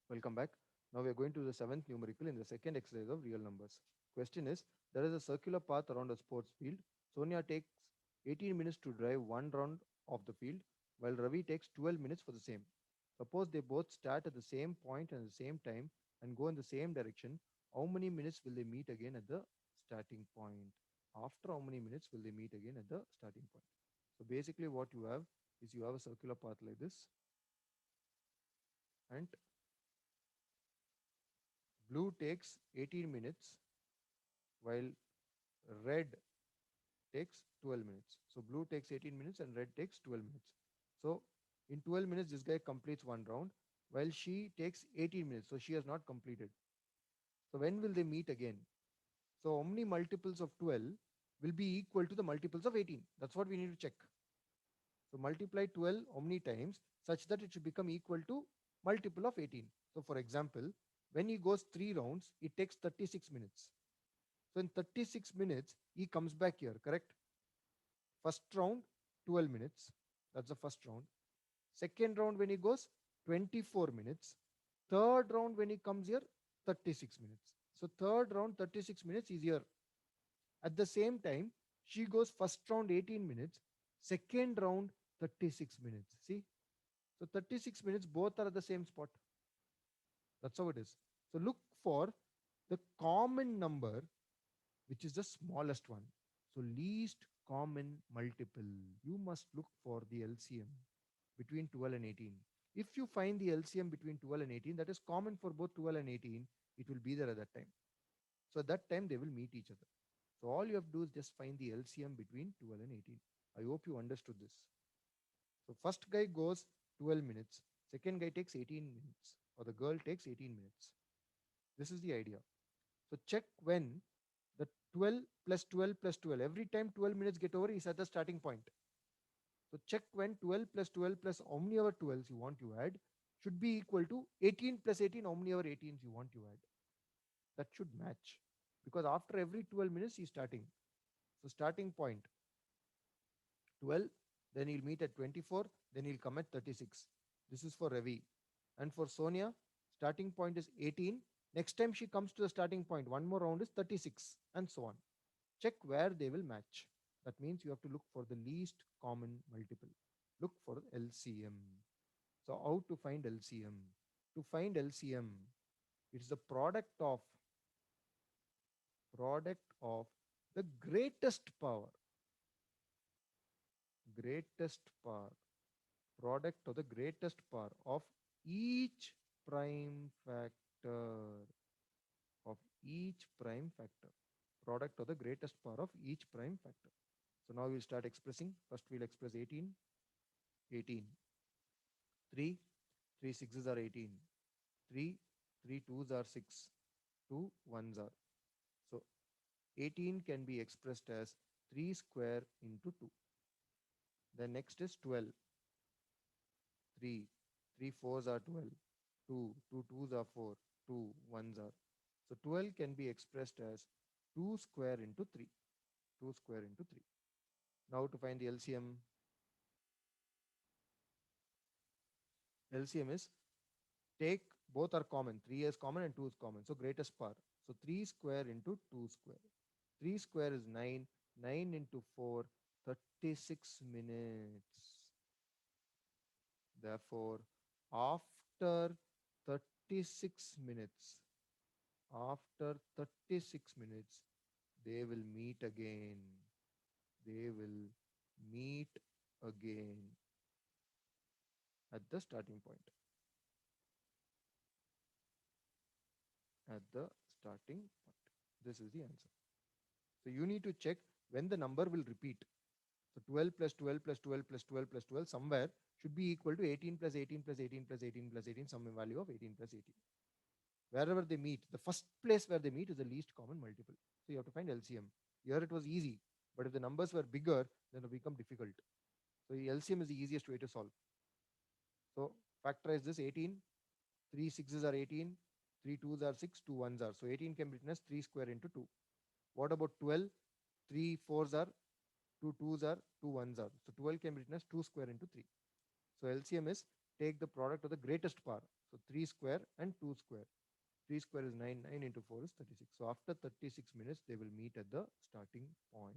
Welcome back. Now we are going to the seventh numerical in the second exercise of real numbers. Question is, there is a circular path around a sports field. Sonia takes 18 minutes to drive one round of the field, while Ravi takes 12 minutes for the same. Suppose they both start at the same point and the same time and go in the same direction. How many minutes will they meet again at the starting point? After how many minutes will they meet again at the starting point? So basically, what you have is you have a circular path like this, and blue takes 18 minutes while red takes 12 minutes. So blue takes 18 minutes and red takes 12 minutes. So in 12 minutes, this guy completes one round while she takes 18 minutes. So she has not completed. So when will they meet again? So how many multiples of 12 will be equal to the multiples of 18? That's what we need to check. So multiply 12 how many times such that it should become equal to multiple of 18. So for example, when he goes 3 rounds, it takes 36 minutes. So in 36 minutes, he comes back here, correct? First round, 12 minutes. That's the first round. Second round, when he goes, 24 minutes. Third round, when he comes here, 36 minutes. So third round, 36 minutes is here. At the same time, she goes first round 18 minutes, second round 36 minutes. See? So 36 minutes, both are at the same spot. That's how it is. So look for the common number, which is the smallest one. So least common multiple. You must look for the LCM between 12 and 18. If you find the LCM between 12 and 18, that is common for both 12 and 18, it will be there at that time. So at that time, they will meet each other. So all you have to do is just find the LCM between 12 and 18. I hope you understood this. So first guy goes 12 minutes, second guy takes 18 minutes, or the girl takes 18 minutes. This is the idea. So check when the 12 plus 12 plus 12, every time 12 minutes get over is at the starting point. So check when 12 plus 12 plus how many ever 12s you want to add should be equal to 18 plus 18, how many ever 18s you want to add. That should match. Because after every 12 minutes, he's starting. So starting point 12, then he'll meet at 24, then he'll come at 36. This is for Ravi. And for Sonia, starting point is 18. Next time she comes to the starting point, one more round is 36, and so on. Check where they will match. That means you have to look for the least common multiple. Look for LCM. So how to find LCM? To find LCM, it's the product of the greatest power, product of the greatest power of each prime factor, of each prime factor, product of the greatest power of each prime factor. So now we'll start expressing. First we'll express 18, 18, 3, 3 sixes are 18, 3, 3 twos are 6, 2 ones are. So 18 can be expressed as 3 square into 2. Then next is 12, 3, 3 fours are 12, 2, 2 twos are 4, 2 ones are. So 12 can be expressed as 2 square into 3, 2 square into 3. Now to find the LCM, LCM is take both are common. 3 is common and 2 is common. So greatest power. So 3 square into 2 square. 3 square is 9. 9 into 4, 36 minutes. Therefore, after 36 minutes, after 36 minutes, they will meet again. They will meet again at the starting point. At the starting point. This is the answer. So you need to check when the number will repeat. So 12 plus 12 plus 12 plus 12 plus 12 somewhere should be equal to 18 plus 18 plus 18 plus 18 plus 18, some value of 18 plus 18. Wherever they meet, the first place where they meet is the least common multiple. So you have to find LCM. Here it was easy, but if the numbers were bigger, then it will become difficult. So LCM is the easiest way to solve. So factorize this 18, 3 sixes are 18, 3 twos are 6, 2 ones are. So 18 can be written as 3 square into 2. What about 12? 3 fours are, 2 twos are, 2 ones are. So 12 can be written as 2 square into 3. So LCM is take the product of the greatest power. So 3 square and 2 square. 3 square is 9, 9 into 4 is 36. So after 36 minutes, they will meet at the starting point.